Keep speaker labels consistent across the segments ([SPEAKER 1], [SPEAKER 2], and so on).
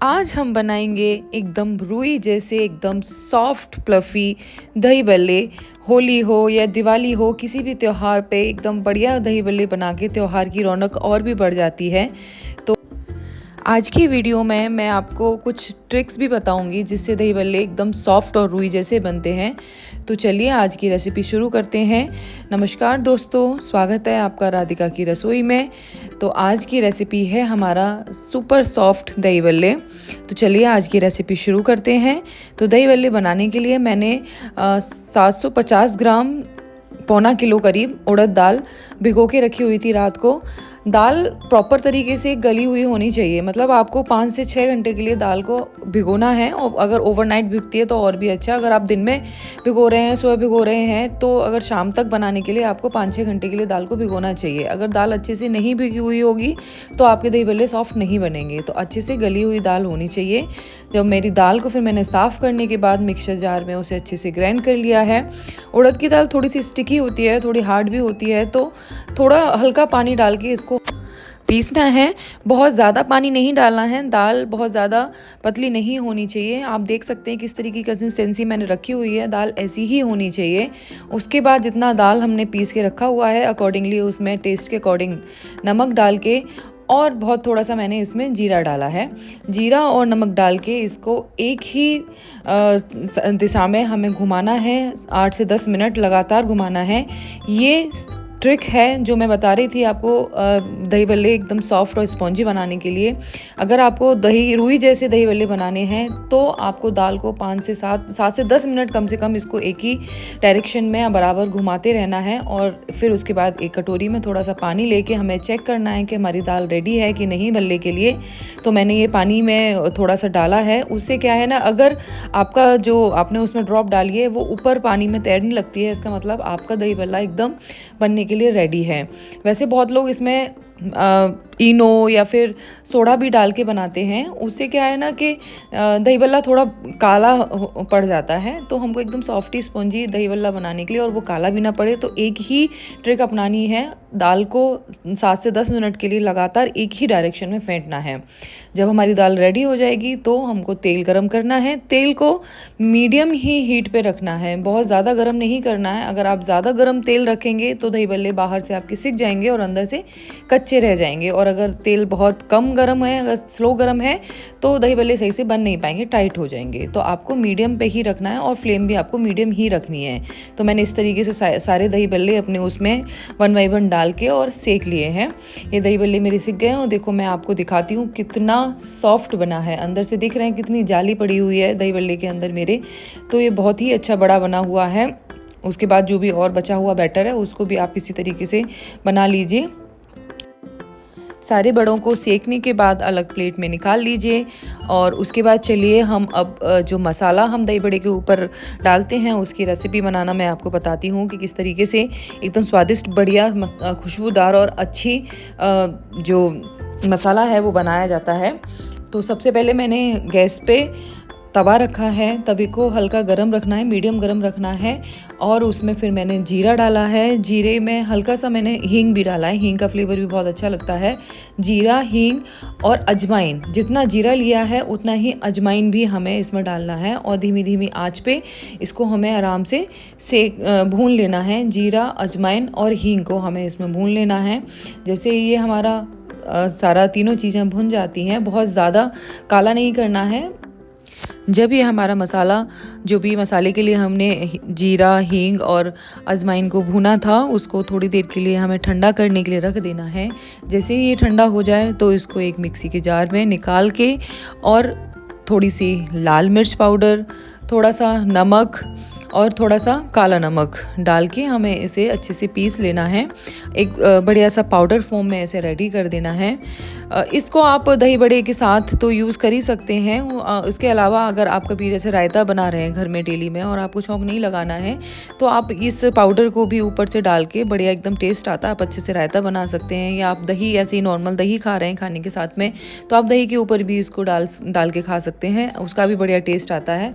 [SPEAKER 1] आज हम बनाएंगे एकदम रुई जैसे एकदम सॉफ्ट प्लफ़ी दही बल्ले। होली हो या दिवाली हो, किसी भी त्यौहार पे एकदम बढ़िया दही बल्ले बना के त्यौहार की रौनक और भी बढ़ जाती है। तो आज की वीडियो में मैं आपको कुछ ट्रिक्स भी बताऊंगी जिससे दही बल्ले एकदम सॉफ्ट और रुई जैसे बनते हैं। तो चलिए आज की रेसिपी शुरू करते हैं। नमस्कार दोस्तों, स्वागत है आपका राधिका की रसोई में। तो आज की रेसिपी है हमारा सुपर सॉफ्ट दही बल्ले। तो चलिए आज की रेसिपी शुरू करते हैं। तो दही बल्ले बनाने के लिए मैंने 750 ग्राम, पौना किलो करीब उड़द दाल भिगो के रखी हुई थी रात को। दाल प्रॉपर तरीके से गली हुई होनी चाहिए, मतलब आपको 5 से 6 घंटे के लिए दाल को भिगोना है। और अगर ओवरनाइट भिगती है तो और भी अच्छा। अगर आप दिन में भिगो रहे हैं, सुबह भिगो रहे हैं, तो अगर शाम तक बनाने के लिए आपको 5-6 घंटे के लिए दाल को भिगोना चाहिए। अगर दाल अच्छे से नहीं भिगी हुई होगी तो आपके दही बल्ले सॉफ्ट नहीं बनेंगे। तो अच्छे से गली हुई दाल होनी चाहिए। जब मेरी दाल को फिर मैंने साफ़ करने के बाद मिक्सर जार में उसे अच्छे से ग्राइंड कर लिया है। उड़द की दाल थोड़ी सी स्टिकी होती है, थोड़ी हार्ड भी होती है, तो थोड़ा हल्का पानी डाल के इसको पीसना है। बहुत ज़्यादा पानी नहीं डालना है, दाल बहुत ज़्यादा पतली नहीं होनी चाहिए। आप देख सकते हैं किस तरीके की कंसिस्टेंसी मैंने रखी हुई है, दाल ऐसी ही होनी चाहिए। उसके बाद जितना दाल हमने पीस के रखा हुआ है अकॉर्डिंगली उसमें टेस्ट के अकॉर्डिंग नमक डाल के, और बहुत थोड़ा सा मैंने इसमें जीरा डाला है। जीरा और नमक डाल के इसको एक ही दिशा में हमें घुमाना है, 8 से 10 मिनट लगातार घुमाना है। ये ट्रिक है जो मैं बता रही थी आपको दही बल्ले एकदम सॉफ्ट और स्पॉन्जी बनाने के लिए। अगर आपको रुई जैसे दही बल्ले बनाने हैं तो आपको दाल को 5 से 7 से 10 मिनट कम से कम इसको एक ही डायरेक्शन में बराबर घुमाते रहना है। और फिर उसके बाद एक कटोरी में थोड़ा सा पानी लेके हमें चेक करना है कि हमारी दाल रेडी है कि नहीं बल्ले के लिए। तो मैंने ये पानी में थोड़ा सा डाला है। उससे क्या है ना, अगर आपका जो आपने उसमें ड्रॉप डाली है वो ऊपर पानी में तैरने लगती है, इसका मतलब आपका दही बल्ला एकदम बनने के लिए रेडी है। वैसे बहुत लोग इसमें इनो या फिर सोडा भी डाल के बनाते हैं। उससे क्या है ना कि दही बल्ला थोड़ा काला पड़ जाता है। तो हमको एकदम सॉफ्टी स्पॉन्जी दही बल्ला बनाने के लिए और वो काला भी ना पड़े, तो एक ही ट्रिक अपनानी है। दाल को 7 से 10 मिनट के लिए लगातार एक ही डायरेक्शन में फेंटना है। जब हमारी दाल रेडी हो जाएगी तो हमको तेल गरम करना है। तेल को मीडियम ही हीट पे रखना है, बहुत ज़्यादा गरम नहीं करना है। अगर आप ज़्यादा गरम तेल रखेंगे तो दही बल्ले बाहर से आपके सिक जाएंगे और अंदर से कच्चे रह जाएंगे। और अगर तेल बहुत कम गरम है, अगर स्लो गरम है, तो दही बल्ले सही से बन नहीं पाएंगे, टाइट हो जाएंगे। तो आपको मीडियम पे ही रखना है और फ्लेम भी आपको मीडियम ही रखनी है। तो मैंने इस तरीके से सारे दही बल्ले अपने उसमें 1 बाय 1 डाल के और सेक लिए हैं। ये दही बल्ले मेरे सिक गए हैं और देखो मैं आपको दिखाती हूँ कितना सॉफ्ट बना है। अंदर से दिख रहे हैं कितनी जाली पड़ी हुई है दही बल्ले के अंदर मेरे। तो ये बहुत ही अच्छा बड़ा बना हुआ है। उसके बाद जो भी और बचा हुआ बैटर है उसको भी आप इसी तरीके से बना लीजिए। सारे बड़ों को सेकने के बाद अलग प्लेट में निकाल लीजिए। और उसके बाद चलिए हम अब जो मसाला हम दही बड़े के ऊपर डालते हैं उसकी रेसिपी बनाना मैं आपको बताती हूँ कि किस तरीके से एकदम स्वादिष्ट, बढ़िया, खुशबूदार और अच्छी जो मसाला है वो बनाया जाता है। तो सबसे पहले मैंने गैस पे तवा रखा है। तवे को हल्का गरम रखना है, मीडियम गरम रखना है। और उसमें फिर मैंने जीरा डाला है। जीरे में हल्का सा मैंने हींग भी डाला है, हींग का फ्लेवर भी बहुत अच्छा लगता है। जीरा, हींग और अजवाइन, जितना जीरा लिया है उतना ही अजवाइन भी हमें इसमें डालना है। और धीमी धीमी आंच पे इसको हमें आराम से भून लेना है। जीरा, अजवाइन और हींग को हमें इसमें भून लेना है। जैसे ये हमारा सारा तीनों चीज़ें भुन जाती हैं, बहुत ज़्यादा काला नहीं करना है। जब ये हमारा मसाला, जो भी मसाले के लिए हमने जीरा, हींग और अजवाइन को भुना था, उसको थोड़ी देर के लिए हमें ठंडा करने के लिए रख देना है। जैसे ही ये ठंडा हो जाए तो इसको एक मिक्सी के जार में निकाल के और थोड़ी सी लाल मिर्च पाउडर, थोड़ा सा नमक और थोड़ा सा काला नमक डाल के हमें इसे अच्छे से पीस लेना है। एक बढ़िया सा पाउडर फॉर्म में इसे रेडी कर देना है। इसको आप दही बड़े के साथ तो यूज़ कर ही सकते हैं। इसके अलावा अगर आप कभी जैसे रायता बना रहे हैं घर में डेली में और आपको छौंक नहीं लगाना है तो आप इस पाउडर को भी ऊपर से डाल के, बढ़िया एकदम टेस्ट आता है, आप अच्छे से रायता बना सकते हैं। या आप दही ऐसे ही नॉर्मल दही खा रहे हैं खाने के साथ में, तो आप दही के ऊपर भी इसको डाल के खा सकते हैं, उसका भी बढ़िया टेस्ट आता है।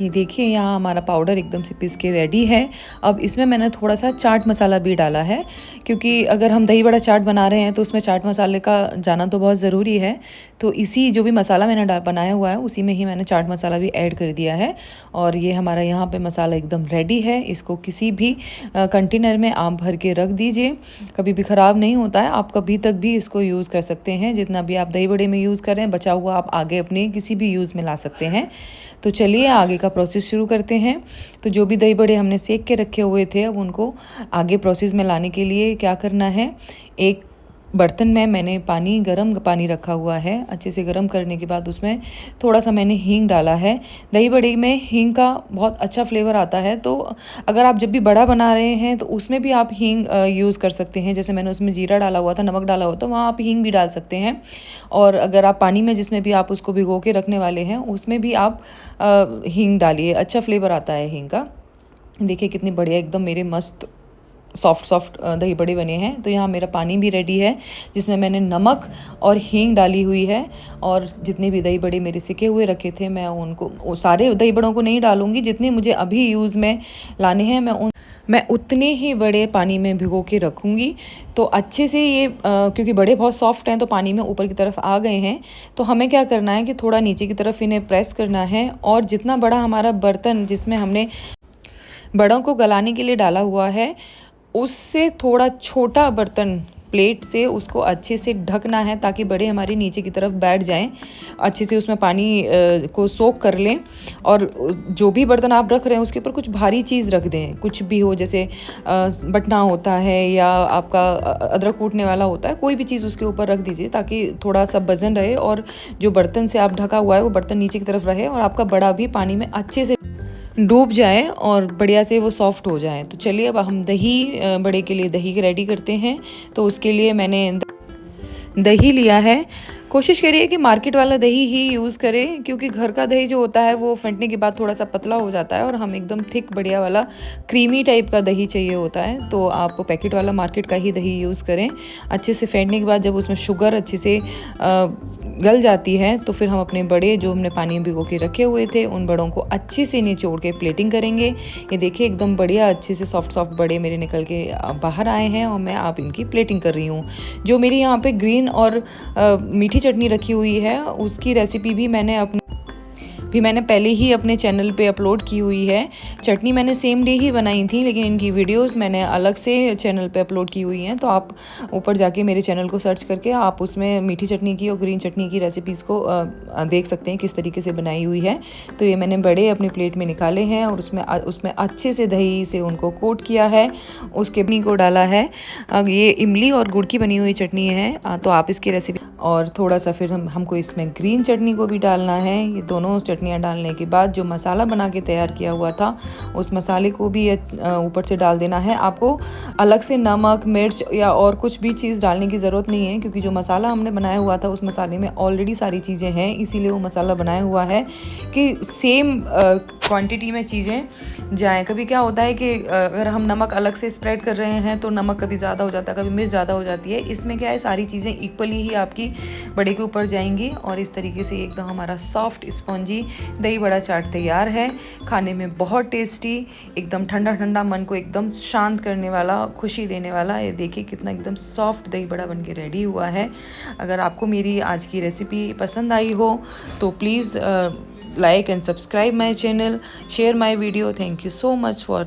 [SPEAKER 1] ये देखिए यहाँ हमारा पाउडर एकदम से पीस के रेडी है। अब इसमें मैंने थोड़ा सा चाट मसाला भी डाला है, क्योंकि अगर हम दही बड़ा चाट बना रहे हैं तो उसमें चाट मसाले का जाना तो बहुत ज़रूरी है। तो इसी जो भी मसाला मैंने बनाया हुआ है उसी में ही मैंने चाट मसाला भी ऐड कर दिया है। और ये हमारा यहाँ पे मसाला एकदम रेडी है। इसको किसी भी कंटेनर में आप भर के रख दीजिए, कभी भी ख़राब नहीं होता है। आप कभी तक भी इसको यूज़ कर सकते हैं, जितना भी आप दही बड़े में यूज़ कर रहे हैं बचा हुआ आप आगे अपने किसी भी यूज़ में ला सकते हैं। तो चलिए आगे का प्रोसेस शुरू करते हैं। तो जो भी दही बड़े हमने सेक के रखे हुए थे, अब उनको आगे प्रोसेस में लाने के लिए क्या करना है, एक बर्तन में मैंने गर्म पानी रखा हुआ है। अच्छे से गर्म करने के बाद उसमें थोड़ा सा मैंने हींग डाला है। दही बड़े में हींग का बहुत अच्छा फ्लेवर आता है, तो अगर आप जब भी बड़ा बना रहे हैं तो उसमें भी आप हींग यूज़ कर सकते हैं। जैसे मैंने उसमें जीरा डाला हुआ था, नमक डाला हुआ था, वहाँ आप हींग भी डाल सकते हैं। और अगर आप पानी में जिसमें भी आप उसको भिगो के रखने वाले हैं उसमें भी आप हींग डालिए, अच्छा फ्लेवर आता है हींग का। देखिए कितनी बढ़िया एकदम मेरे मस्त सॉफ्ट दही बड़े बने हैं। तो यहाँ मेरा पानी भी रेडी है जिसमें मैंने नमक और हींग डाली हुई है। और जितने भी दही बड़े मेरे सिके हुए रखे थे मैं उनको सारे दही बड़ों को नहीं डालूंगी, जितने मुझे अभी यूज़ में लाने हैं मैं उतने ही बड़े पानी में भिगो के रखूँगी। तो अच्छे से ये क्योंकि बड़े बहुत सॉफ्ट हैं तो पानी में ऊपर की तरफ आ गए हैं, तो हमें क्या करना है कि थोड़ा नीचे की तरफ इन्हें प्रेस करना है। और जितना बड़ा हमारा बर्तन जिसमें हमने बड़ों को गलाने के लिए डाला हुआ है, उससे थोड़ा छोटा बर्तन प्लेट से उसको अच्छे से ढकना है, ताकि बड़े हमारे नीचे की तरफ बैठ जाएं, अच्छे से उसमें पानी को सोख कर लें। और जो भी बर्तन आप रख रहे हैं उसके ऊपर कुछ भारी चीज़ रख दें, कुछ भी हो, जैसे बटना होता है या आपका अदरक कूटने वाला होता है, कोई भी चीज़ उसके ऊपर रख दीजिए ताकि थोड़ा सा वजन रहे और जो बर्तन से आप ढका हुआ है वो बर्तन नीचे की तरफ रहे और आपका बड़ा भी पानी में अच्छे से डूब जाए और बढ़िया से वो सॉफ्ट हो जाए। तो चलिए अब हम दही बड़े के लिए दही रेडी करते हैं। तो उसके लिए मैंने दही लिया है। कोशिश करिए कि मार्केट वाला दही ही यूज़ करें, क्योंकि घर का दही जो होता है वो फेंटने के बाद थोड़ा सा पतला हो जाता है और हम एकदम थिक बढ़िया वाला क्रीमी टाइप का दही चाहिए होता है। तो आप पैकेट वाला मार्केट का ही दही यूज़ करें। अच्छे से फेंटने के बाद जब उसमें शुगर अच्छे से गल जाती है तो फिर हम अपने बड़े जो हमने पानी में भिगो के रखे हुए थे उन बड़ों को अच्छे से निचोड़ के प्लेटिंग करेंगे। ये देखिए एकदम बढ़िया अच्छे से सॉफ्ट बड़े मेरे निकल के बाहर आए हैं और मैं आप इनकी प्लेटिंग कर रही हूँ। जो मेरी यहाँ पे ग्रीन और मीठी चटनी रखी हुई है उसकी रेसिपी भी मैंने पहले ही अपने चैनल पे अपलोड की हुई है। चटनी मैंने सेम डे ही बनाई थी, लेकिन इनकी वीडियोस मैंने अलग से चैनल पे अपलोड की हुई हैं। तो आप ऊपर जाके मेरे चैनल को सर्च करके आप उसमें मीठी चटनी की और ग्रीन चटनी की रेसिपीज़ को देख सकते हैं किस तरीके से बनाई हुई है। तो ये मैंने बड़े अपनी प्लेट में निकाले हैं और उसमें अच्छे से दही से उनको कोट किया है, उसके चटनी को डाला है। ये इमली और गुड़ की बनी हुई चटनी है, तो आप इसकी रेसिपी और थोड़ा सा फिर हमको इसमें ग्रीन चटनी को भी डालना है। ये दोनों चटनियाँ डालने के बाद जो मसाला बना के तैयार किया हुआ था उस मसाले को भी ऊपर से डाल देना है। आपको अलग से नमक मिर्च या और कुछ भी चीज़ डालने की ज़रूरत नहीं है, क्योंकि जो मसाला हमने बनाया हुआ था उस मसाले में ऑलरेडी सारी चीज़ें हैं, इसीलिए वो मसाला बनाया हुआ है कि सेम क्वांटिटी में चीज़ें जाएँ। कभी क्या होता है कि अगर हम नमक अलग से स्प्रेड कर रहे हैं तो नमक कभी ज़्यादा हो जाता है, कभी मिर्च ज़्यादा हो जाती है। इसमें क्या है, सारी चीज़ें इक्वली ही आपकी बड़े के ऊपर जाएंगी और इस तरीके से एकदम हमारा सॉफ्ट स्पॉन्जी दही बड़ा चाट तैयार है। खाने में बहुत टेस्टी, एकदम ठंडा ठंडा, मन को एकदम शांत करने वाला, खुशी देने वाला। ये देखिए कितना एकदम सॉफ्ट दही बड़ा बन के रेडी हुआ है। अगर आपको मेरी आज की रेसिपी पसंद आई हो तो please like and subscribe my channel, share my video. Thank you so much for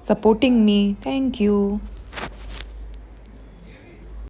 [SPEAKER 1] supporting me. Thank you.